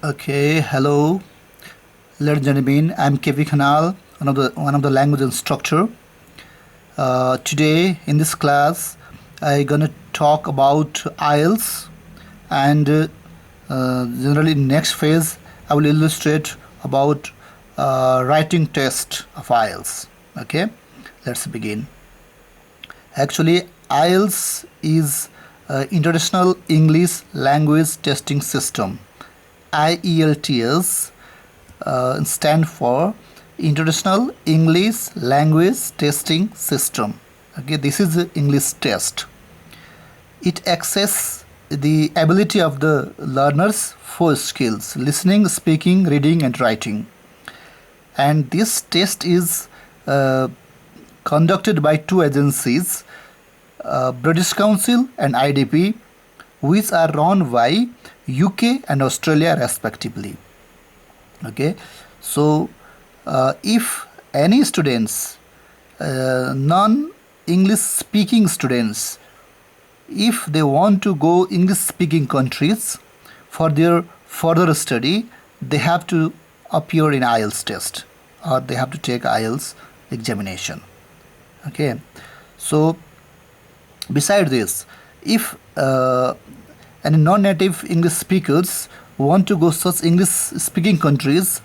Okay, hello, ladies and gentlemen. I'm KV Khanal, one of the language instructor. Today in this class, I'm gonna talk about IELTS, and generally in next phase, I will illustrate about writing test of IELTS. Okay, let's begin. Actually, IELTS is International English Language Testing System. IELTS stand for International English Language Testing System. Okay, this is the English test. It assesses the ability of the learners for skills: listening, speaking, reading, and writing. And this test is conducted by two agencies, British Council and IDP, which are run by UK and Australia respectively. Okay, so if any students, non-English speaking students, if they want to go English speaking countries for their further study, they have to appear in IELTS test, or they have to take IELTS examination. Okay, so beside this, if any non-native English speakers want to go such English speaking countries,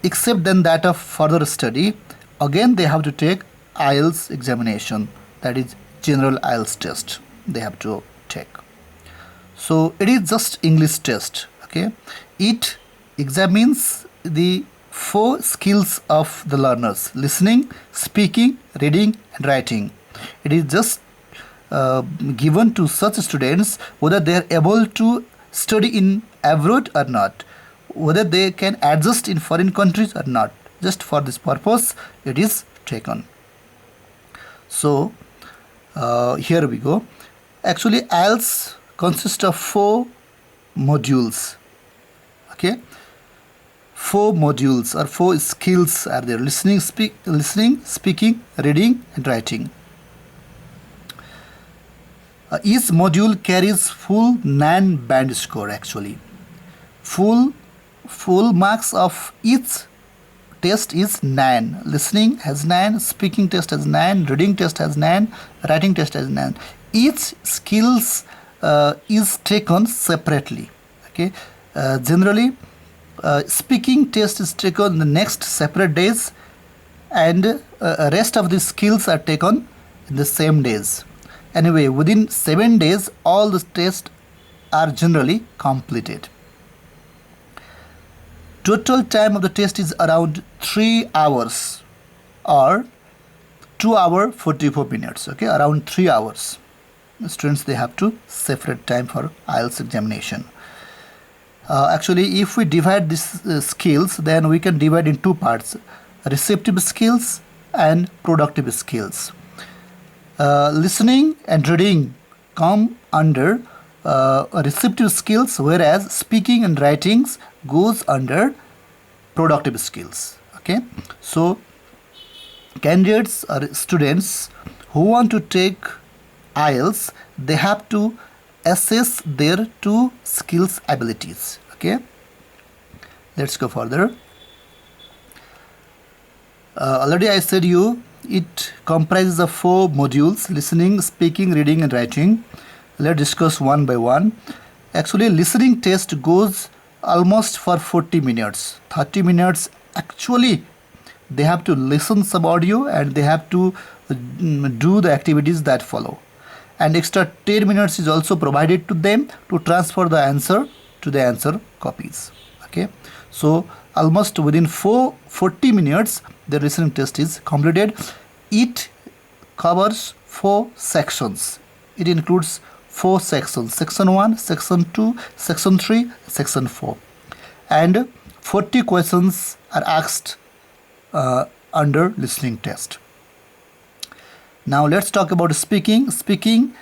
except then that of further study, again they have to take IELTS examination, that is general IELTS test they have to take. So it is just English test. Okay, it examines the four skills of the learners: listening, speaking, reading, and writing. It is just given to such students whether they are able to study in abroad or not, whether they can adjust in foreign countries or not. Just for this purpose it is taken. So here we go. Actually, IELTS consists of four modules. Okay, four modules or four skills are there: listening, speaking, reading, and writing. Each module carries full 9 band score. Actually, full marks of each test is 9. Listening has 9, speaking test has 9, reading test has 9, writing test has 9. Each skills is taken separately. Okay, generally speaking test is taken the next separate days, and rest of the skills are taken in the same days. Anyway, within 7 days all the tests are generally completed. Total time of the test is around 3 hours or 2 hours 44 minutes. Okay, around 3 hours. The students, they have to separate time for IELTS examination. Actually, if we divide these skills, then we can divide in two parts: receptive skills and productive skills. Listening and reading come under receptive skills, whereas speaking and writing goes under productive skills. Okay, so candidates or students who want to take IELTS, they have to assess their two skills abilities. Okay, let's go further. Already I said you it comprises of 4 modules: listening, speaking, reading, and writing. Let's discuss one by one. Actually, listening test goes almost for 40 minutes, 30 minutes. Actually, they have to listen some audio and they have to do the activities that follow, and extra 10 minutes is also provided to them to transfer the answer to the answer copies. Okay, so almost within 40 minutes the listening test is completed. It covers 4 sections. It includes 4 sections: section 1, section 2, section 3, section 4, and 40 questions are asked under listening test. Now let's talk about speaking. Speaking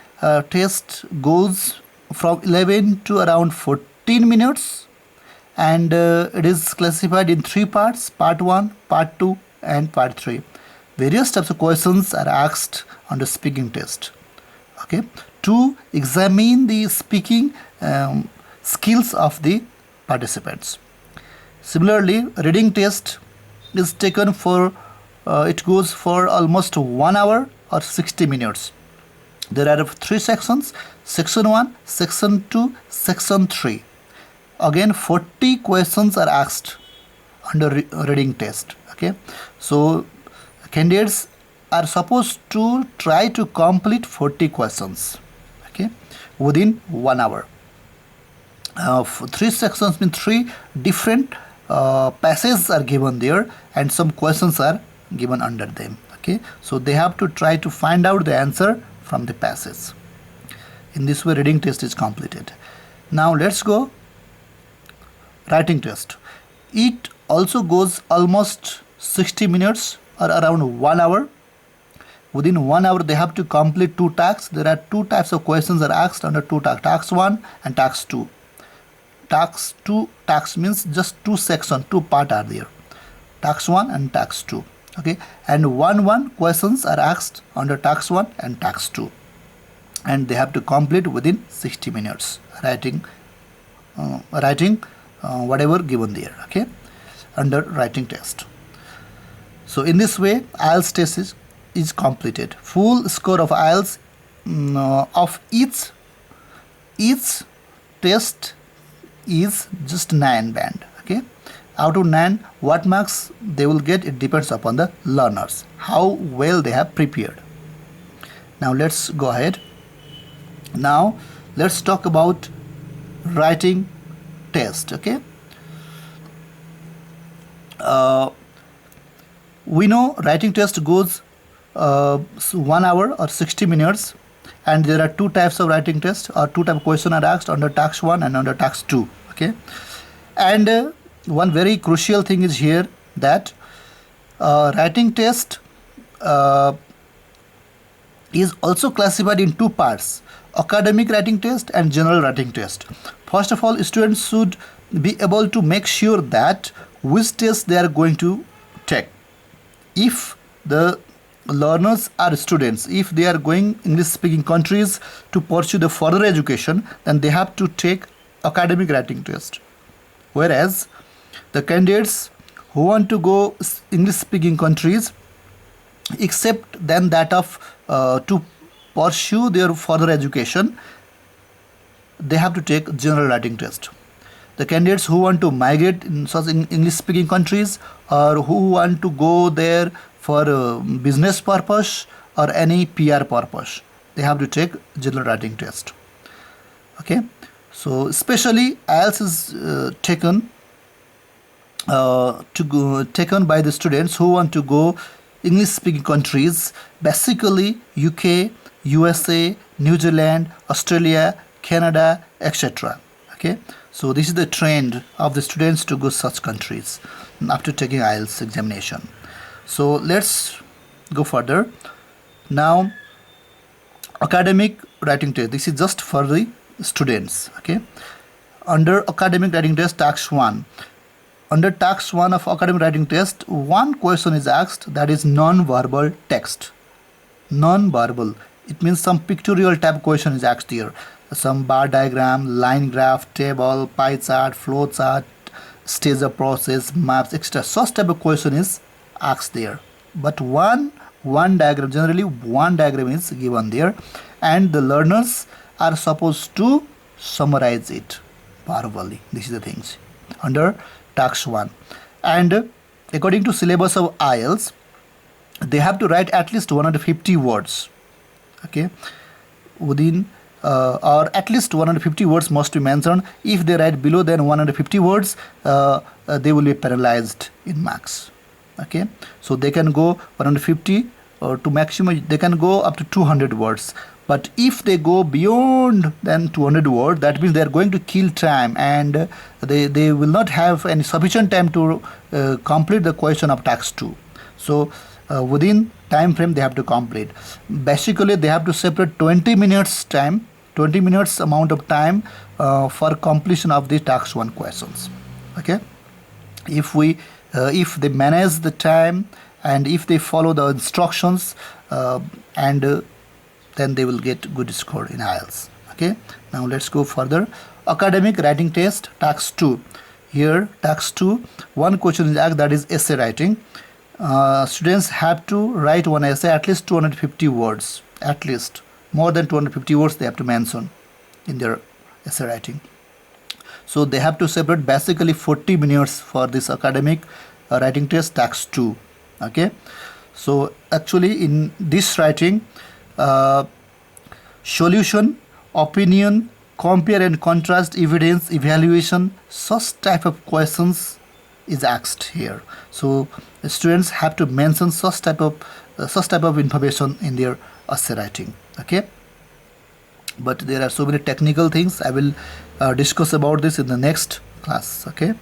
test goes from 11 to around 14 minutes, and it is classified in 3 parts: part 1, part 2, and part 3. Various types of questions are asked on the speaking test. Okay, to examine the speaking, skills of the participants. Similarly, reading test is taken for it goes for almost 1 hour or 60 minutes. There are 3 sections: section 1, section 2, section 3. Again, 40 questions are asked under reading test. Okay, so candidates are supposed to try to complete 40 questions, okay, within 1 hour. 3 sections mean 3 different passages are given there, and some questions are given under them. Okay, so they have to try to find out the answer from the passage. In this way, reading test is completed. Now let's go writing test. It also goes almost 60 minutes or around 1 hour. Within 1 hour, they have to complete 2 tasks. There are 2 types of questions are asked under 2 tasks: task 1 and task 2. Task means just 2 sections, 2 parts are there: task 1 and task 2. Okay, and one questions are asked under task 1 and task 2, and they have to complete within 60 minutes writing whatever given there. Okay, under writing test. So in this way, IELTS test is completed. Full score of IELTS of each test is just 9 band. Okay, out of 9, what marks they will get, it depends upon the learners, how well they have prepared. Now let's go ahead. Now let's talk about writing test. Okay, we know writing test goes 1 hour or 60 minutes, and there are 2 types of writing test, or 2 types of question are asked under task 1 and under task 2. Okay, and one very crucial thing is here that writing test is also classified in 2 parts: academic writing test and general writing test. First of all, students should be able to make sure that which test they are going to take. If the learners are students, if they are going English speaking countries to pursue the further education, then they have to take academic writing test. Whereas the candidates who want to go English speaking countries, except then that of to pursue their further education, they have to take general writing test. The candidates who want to migrate in such English speaking countries, or who want to go there for business purpose or any PR purpose, they have to take general writing test. Okay, so especially IELTS is taken by the students who want to go English speaking countries, basically UK, USA, New Zealand, Australia, Canada, etc. Okay, so this is the trend of the students to go such countries after taking IELTS examination. So let's go further. Now, academic writing test, this is just for the students. Okay, under academic writing test, task 1. Under task 1 of academic writing test, 1 question is asked, that is non-verbal text. Non-verbal, it means some pictorial type question is asked here. Some bar diagram, line graph, table, pie chart, flow chart, stage of process, maps, etc. Such type of question is asked there. But one diagram, generally one diagram is given there, and the learners are supposed to summarize it verbally. This is the things under task 1. And according to syllabus of IELTS, they have to write at least 150 words. Okay, within or at least 150 words must be mentioned. If they write below than 150 words, they will be penalized in marks. Okay, so they can go 150 or to maximum they can go up to 200 words. But if they go beyond than 200 words, that means they are going to kill time, and they will not have any sufficient time to complete the question of task 2. So within time frame they have to complete. Basically they have to separate 20 minutes time, 20 minutes amount of time for completion of the task 1 questions. Okay, if they manage the time and if they follow the instructions, then they will get good score in IELTS. Okay, now let's go further. Academic writing test, task 2. Here, task 2, one question is asked, that is essay writing. Students have to write one essay, at least 250 words, at least. More than 250 words they have to mention in their essay writing. So they have to separate basically 40 minutes for this academic writing test, task 2. Okay, so actually in this writing, solution, opinion, compare and contrast, evidence, evaluation, such type of questions is asked here. So the students have to mention such type of information in their essay writing. Okay, but there are so many technical things. I will discuss about this in the next class. Okay,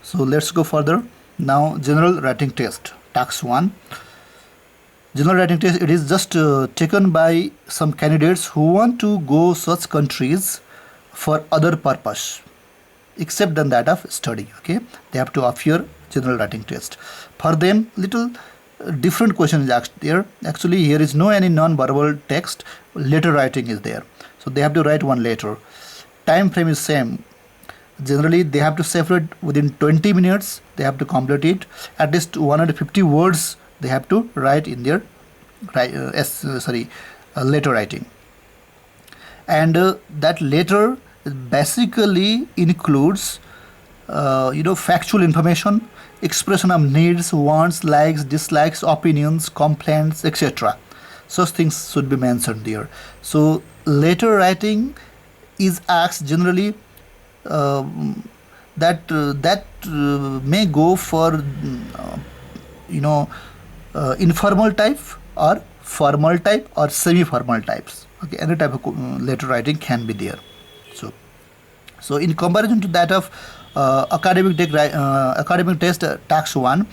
so let's go further. Now general writing test, task 1. General writing test, it is just taken by some candidates who want to go such countries for other purpose except than that of study. Okay, they have to appear general writing test. For them, little different question is asked there. Actually, here is no any non-verbal text. Letter writing is there, so they have to write one letter. Time frame is same. Generally, they have to separate within 20 minutes. They have to complete it. At least 150 words they have to write in their letter writing. And that letter basically includes factual information, expression of needs, wants, likes, dislikes, opinions, complaints, etc. Such things should be mentioned there. So letter writing is asked generally that may go for informal type or formal type or semi-formal types. Okay, any type of letter writing can be there. So in comparison to that of academic test task 1,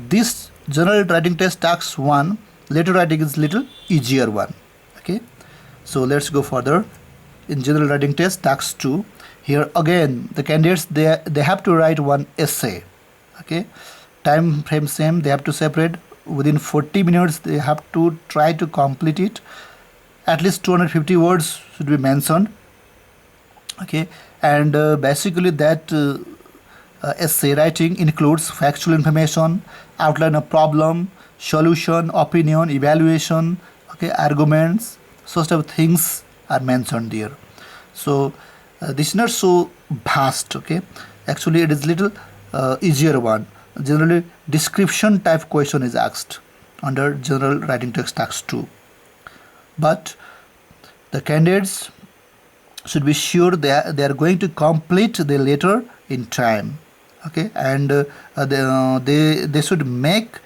this general writing test task 1, letter writing is little easier one. Okay, so let's go further. In general writing test task 2, here again the candidates they have to write one essay. Okay, time frame same. They have to separate within 40 minutes. They have to try to complete it. At least 250 words should be mentioned. Okay, and basically that essay writing includes factual information, outline of problem, solution, opinion, evaluation, okay, arguments, such type of things are mentioned there. So this is not so vast. Okay, actually it is little easier one. Generally description type question is asked under general writing text task 2, but the candidates should be sure they are going to complete the letter in time. Okay, and they should make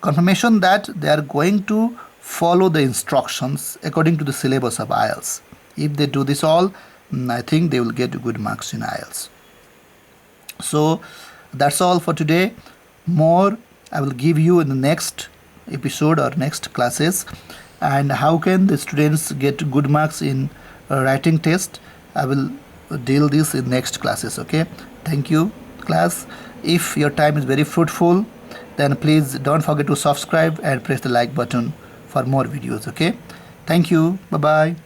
confirmation that they are going to follow the instructions according to the syllabus of IELTS. If they do this all, I think they will get good marks in IELTS. So that's all for today. More I will give you in the next episode or next classes. And how can the students get good marks in writing test, I will deal this in next classes. Okay, thank you class. If your time is very fruitful, then please don't forget to subscribe and press the like button for more videos. Okay, thank you, bye bye.